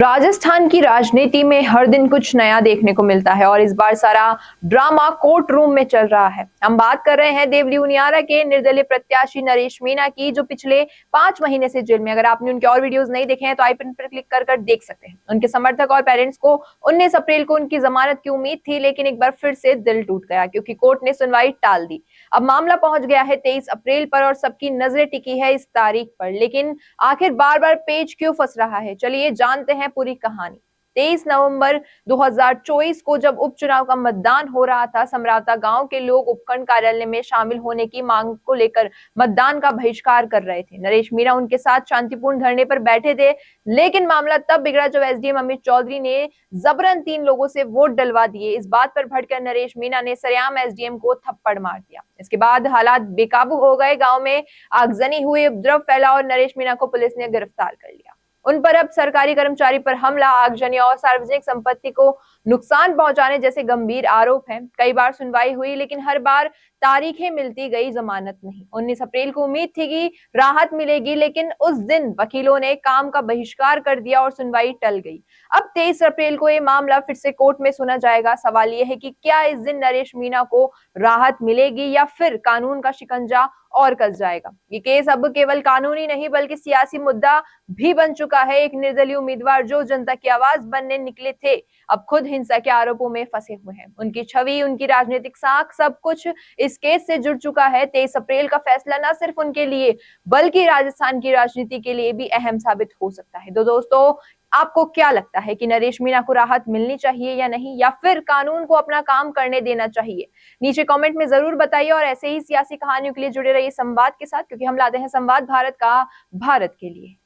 राजस्थान की राजनीति में हर दिन कुछ नया देखने को मिलता है और इस बार सारा ड्रामा कोर्ट रूम में चल रहा है। हम बात कर रहे हैं देवली उनियारा के निर्दलीय प्रत्याशी नरेश मीणा की, जो पिछले 5 महीने से जेल में। अगर आपने उनके और वीडियोस नहीं देखे हैं तो आई बटन पर क्लिक कर देख सकते हैं। उनके समर्थक और पेरेंट्स को 19 अप्रैल को उनकी जमानत की उम्मीद थी, लेकिन एक बार फिर से दिल टूट गया क्योंकि कोर्ट ने सुनवाई टाल दी। अब मामला पहुंच गया है 23 अप्रैल पर और सबकी नजरें टिकी है इस तारीख पर। लेकिन आखिर बार बार पेच क्यों फंस रहा है, चलिए जानते हैं पूरी कहानी। 23 नवंबर 2024 को जब उपचुनाव का मतदान हो रहा था, समरावता गांव के लोग उपखंड कार्यालय में शामिल होने की मांग को लेकर मतदान का बहिष्कार कर रहे थे। नरेश मीणा उनके साथ शांतिपूर्ण धरने पर बैठे थे, लेकिन मामला तब बिगड़ा जब एसडीएम अमित चौधरी ने जबरन 3 लोगों से वोट डलवा दिए। इस बात पर भड़कर नरेश मीणा ने सरेआम एसडीएम को थप्पड़ मार दिया। इसके बाद हालात बेकाबू हो गए, गांव में आगजनी हुई, उपद्रव फैला और नरेश मीणा को पुलिस ने गिरफ्तार कर लिया। उन पर अब सरकारी कर्मचारी पर हमला, आगजनी और सार्वजनिक संपत्ति को नुकसान पहुंचाने जैसे गंभीर आरोप हैं। कई बार सुनवाई हुई, लेकिन हर बार तारीखें मिलती गई, जमानत नहीं। 19 अप्रैल को उम्मीद थी कि राहत मिलेगी, लेकिन उस दिन वकीलों ने काम का बहिष्कार कर दिया और सुनवाई टल गई। अब 23 अप्रैल को ये मामला फिर से कोर्ट में सुना जाएगा। सवाल यह है कि क्या इस दिन नरेश मीणा को राहत मिलेगी या फिर कानून का शिकंजा और कस जाएगा। ये केस अब केवल कानूनी नहीं बल्कि सियासी मुद्दा भी बन चुका है। एक निर्दलीय उम्मीदवार जो जनता की आवाज बनने निकले थे, अब खुद हिंसा के आरोपों में फंसे हुए हैं। उनकी छवि, उनकी राजनीतिक साख, सब कुछ इस केस से जुड़ चुका है। 23 अप्रैल का फैसला न सिर्फ उनके लिए बल्कि राजस्थान की राजनीति के लिए भी अहम साबित हो सकता है। तो दोस्तों, आपको क्या लगता है कि नरेश मीणा को राहत मिलनी चाहिए या नहीं, या फिर कानून को अपना काम करने देना चाहिए? नीचे कमेंट में जरूर बताइए और ऐसे ही सियासी कहानियों के लिए जुड़े रहिए संवाद के साथ, क्योंकि हम लाते हैं संवाद भारत का भारत के लिए।